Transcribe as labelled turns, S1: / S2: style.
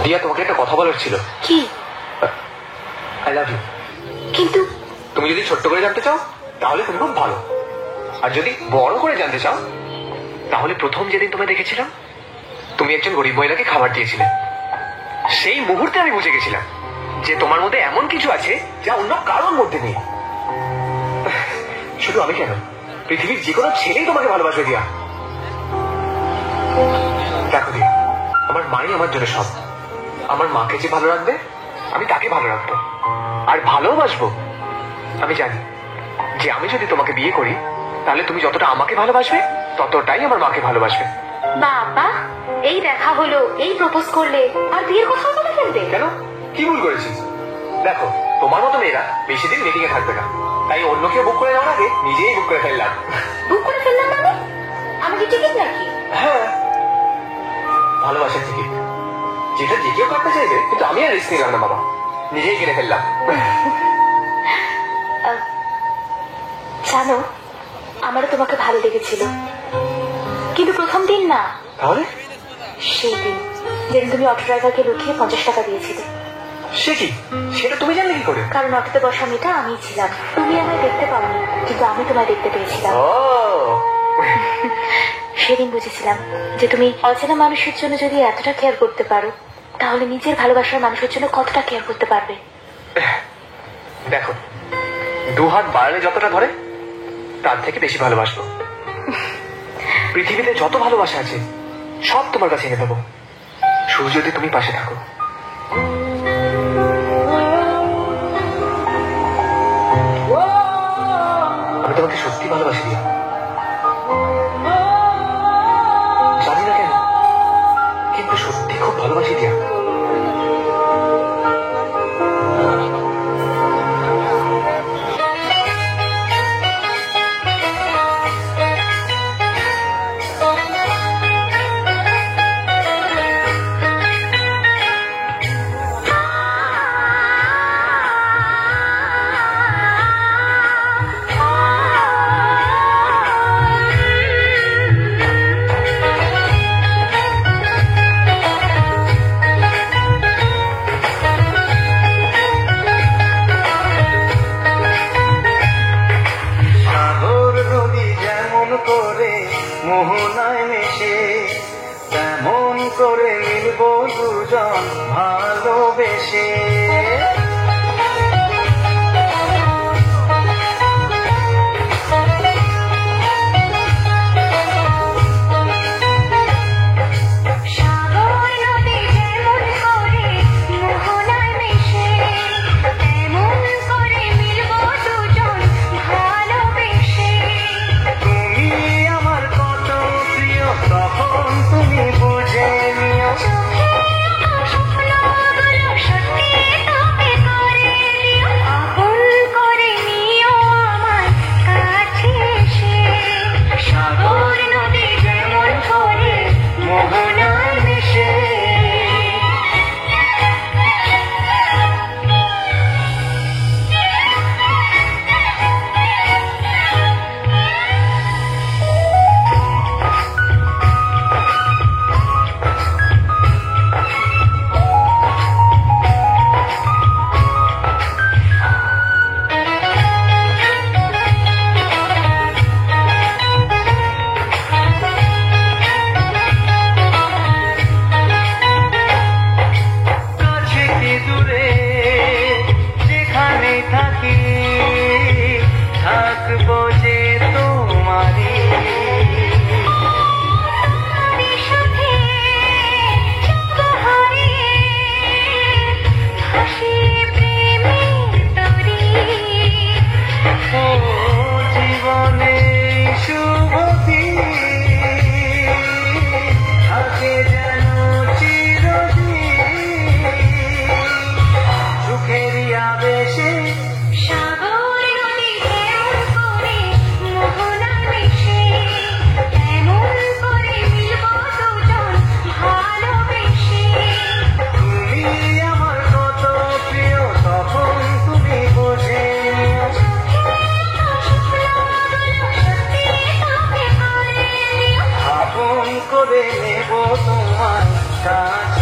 S1: দিয়া, তোমাকে একটা কথা বলার ছিল।
S2: কি?
S1: I love you.
S2: কিন্তু
S1: তুমি যদি ছোট্ট করে জানতে চাও তাহলে তুমি খুব ভালো, আর যদি বড় করে জানতে চাও তাহলে প্রথম যেদিন তোমায় দেখেছিলাম তুমি একজন গরিব মহিলাকে খাবার দিয়েছিলে, সেই মুহূর্তে আমি বুঝে গেছিলাম যে তোমার মধ্যে এমন কিছু আছে যা অন্য কারোর মধ্যে নেই। শুধু আমি কেন, পৃথিবীর যে কোনো ছেলেই তোমাকে ভালোবাসবে দিয়া। দেখো দিয়া, আমার মাই আমার জন্য সব। আমার মাকে যে ভালো রাখবে আমি তাকে ভালো রাখবো, আর ভালোবাসবো। আমি জানি যে আমি যদি তোমাকে বিয়ে করি তাহলে তুমি যতটা আমাকে ভালোবাসবে ততটাই আমার মাকে ভালোবাসবে।
S2: বাবা, এই দেখা হলো, এই প্রপোজ করলে, আর বিয়ের কথা বলে ফেলবে?
S1: কেন, কি ভুল করেছি? দেখো, তোমার মতো মেয়েরা বেশি দিন মিটিং এ থাকবে না, তাই অন্য কেউ বুক করে যাওয়ার আগে নিজেই বুক করে ফেললাম।
S2: বুক করে ফেললাম মানে? আমি কি টিকিট নাকি?
S1: হ্যাঁ, ভালোবাসার টিকিট, যেটা যে কেউ কাটতে চাইবে, কিন্তু আমি আর রিস্ক নিলাম না বাবা, নিজেই কিনে ফেললাম।
S2: জানো, আমারও তোমাকে ভালো লেগেছিল, কিন্তু প্রথম দিন না।
S1: তাহলে?
S2: সেই দিন যেদিন তুমি অটো ড্রাইভারকে লুকিয়ে 50 টাকা দিয়েছিলে।
S1: সে কি, সেটা তুমি জানলে কি করে?
S2: কারণ অটোতে বসা মেয়েটা আমিই ছিলাম। তুমি আমায় দেখতে পাওনি, কিন্তু আমি তোমায় দেখতে পেয়েছিলাম। সেদিন বুঝেছিলাম যে তুমি অচেনা মানুষের জন্য যদি এতটা কেয়ার করতে পারো, তাহলে নিজের ভালোবাসার মানুষের জন্য কতটা কেয়ার করতে পারবে।
S1: দেখো, 2 হাত বাড়ালে যতটা ধরে তার থেকে বেশি ভালোবাসবো। পৃথিবীতে যত ভালোবাসা আছে সব তোমার কাছে এনে দেবো, শুধু যদি তুমি পাশে থাকো। আমি তোমাকে সত্যি ভালোবাসি দিয়া, জানি না কেন, কিন্তু সত্যি খুব ভালোবাসি দিয়া।
S3: মোহনায় মেশে তেমন করে মিলব দুজন ভালোবেসে। করে নেব তোমার কাছে।